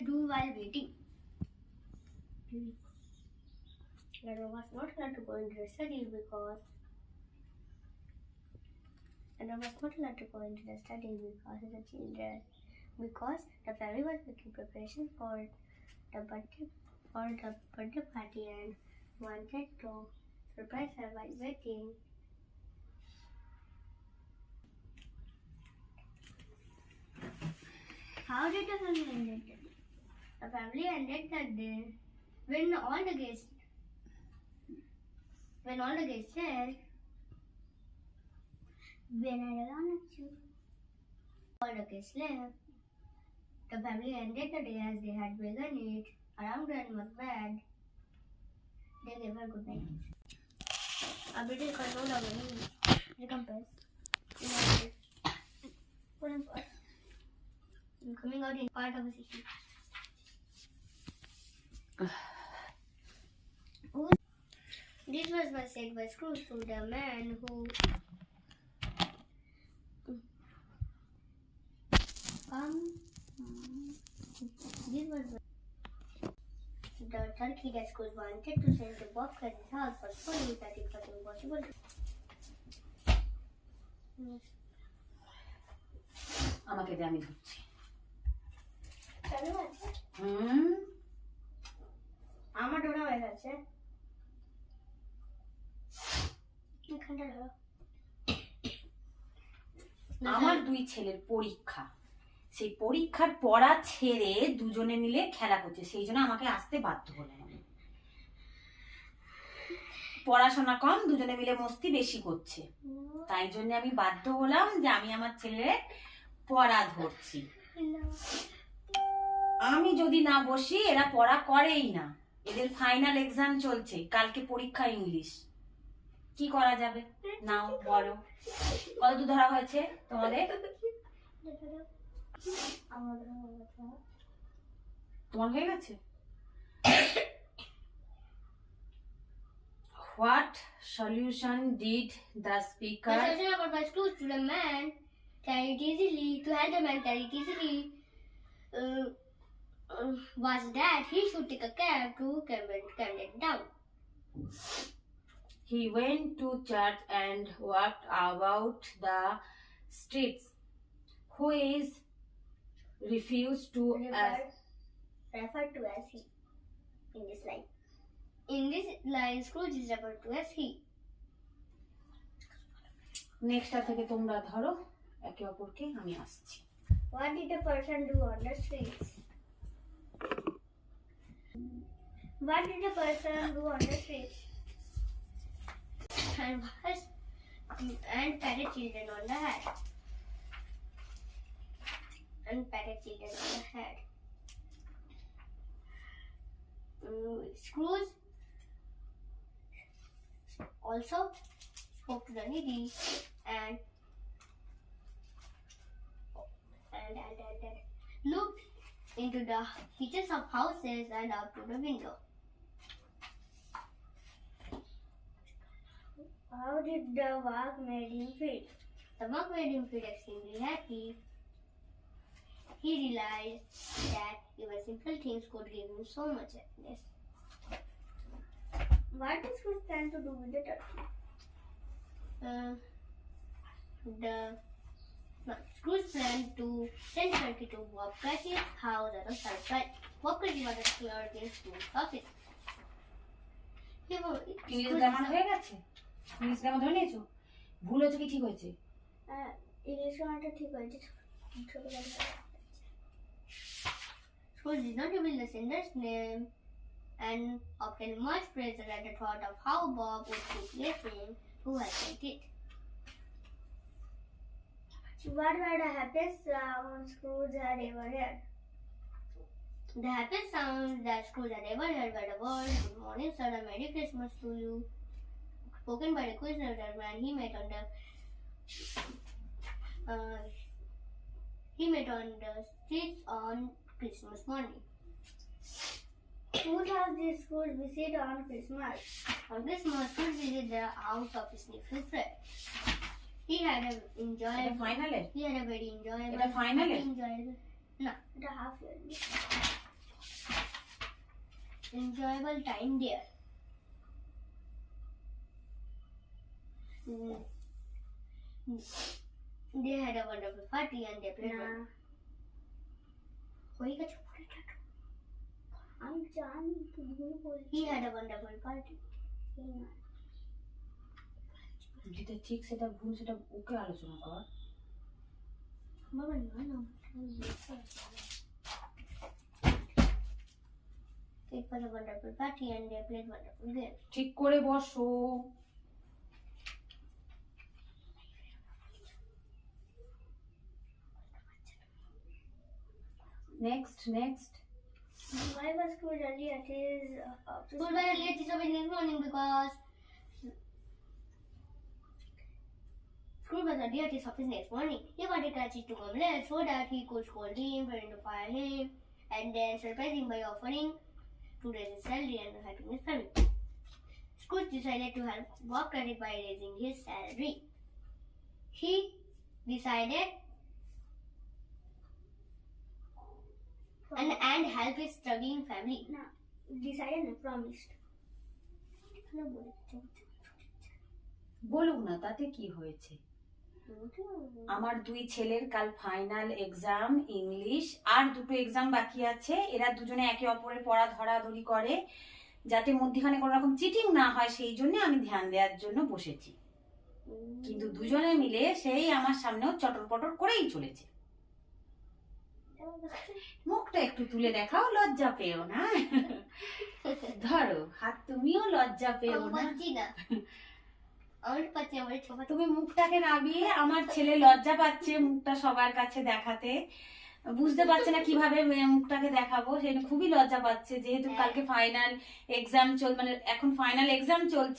Do while waiting. Anna was not allowed to go into the study because the children because the family was making preparations for the birthday party and wanted to surprise her while waiting. How did the family end it? The family ended that day when all the guests said, when I don't you. All the guests left. The family ended the day as they had begun it. Around grandma's bed. They gave her good night. A British control of the compass. Coming out in part of the city. This was said by Scrooge to the man who this was the turkey that Scrooge wanted to send to Bob Cratchit's house was so late that it was impossible to আমাকে দে আমি ধরছি আমার ডোরা হয়ে গেছে আমার দুই ছেলের পরীক্ষা সেই পরীক্ষার পড়া ছেড়ে দুজনে মিলে খেলা করছে সেই জন্য আমাকে আসতে বাধ্য হলো পড়াশোনা কম দুজনে মিলে মস্তি বেশি করছে তাই জন্য আমি বাধ্য হলাম যে আমি আমার ছেলের পড়া ধরছি আমি যদি না বসি এরা পড়া করেই না এদের ফাইনাল এক্সাম চলছে কালকে পরীক্ষা ইংলিশ কি করা যাবে নাও বলো কত ধরা হয়েছে তোমাদের তোমার হয়ে গেছে What solution did the speaker? The solution about my Scrooge to the man carry it easily was that he should take a cab to Camden Town. He went to church and walked about the streets. Who is refused to referred to as he in this line. In this line, Scrooge is referred to as he. নেক্সটটা থেকে তোমরা ধরো একে অপরকে আমি আসছি What did a person do on the streets? What did a person do on the streets? And patted children on the head. Scrooge also spoke to the needy and looked into the kitchens of houses and out to the window. How did the work made him feel? The work made him feel extremely happy. He realized that even simple things could give him so much happiness. What does Scrooge plan to do with the turkey? Scrooge planned to send the turkey to Bob Cratchit's house as a surprise. Bob Cratchit was a clerk in Scrooge's office. English grammar হয়ে গেছে English grammar ধরে নিয়েছো ভুল হয়েছে কি ঠিক হয়েছে English গ্রামারটা ঠিক হয়েছে Scrooge did not reveal the sender's name and obtained much pleasure at the thought of how Bob would quickly him who had sent it. What were the happiest sounds Scrooge had ever heard? The happiest sounds that Scrooge had ever heard were the words "Good morning, sir, and Merry Christmas to you," spoken by the quizmaster when he met on the streets on Christmas morning. Whose house did Scrooge visit on Christmas? On Christmas, Scrooge visited the house of his nephew Fred. He had a very enjoyable. এটা ফাইনালে No, the half yearly. enjoyable time there. They had a wonderful party and they played. He had a wonderful party. যেটা ঠিক সেটা ভুল সেটা ওকে আলোচনা কর। It was a wonderful party and they played wonderful games. ঠিক করে বসো। Next next. Why was school early at his school was early at his office next morning because school was early at his office next morning. He wanted Kachi to come late so that he could scold him, threaten to fire him, and then surprise him by offering to raise his salary and helping his family. Scrooge decided to help Bob Cratchit by raising his salary. He decided and help his struggling family. No, decided and promised. বলুক না তাতে কি হয়েছে। আমার দুই ছেলের কাল final exam English, আর দুটো এক্সাম বাকি আছে। এরা দুজনে একে অপরের পড়া ধরাধরি করে যাতে মধ্যখানে কোনো রকম চিটিং না হয়, সেই জন্য আমি ধ্যান দেওয়ার জন্য বসেছি। কিন্তু দুজনে মিলে সেই আমার সামনেও চটর পটর করেই চলেছে। মুখটা একটু তুলে দেখাও, লজ্জা পেও না। ধরো হাত, তুমিও লজ্জা পেও না। তুমি মুখটাকে নামিয়ে, আমার ছেলে লজ্জা পাচ্ছে মুখটা সবার কাছে দেখাতে, বুঝতে পারছে না কিভাবে মুখটাকে দেখাবো, সেটা খুবই লজ্জা পাচ্ছে। যেহেতু কালকে ফাইনাল এক্সাম মানে এখন ফাইনাল এক্সাম চলছে।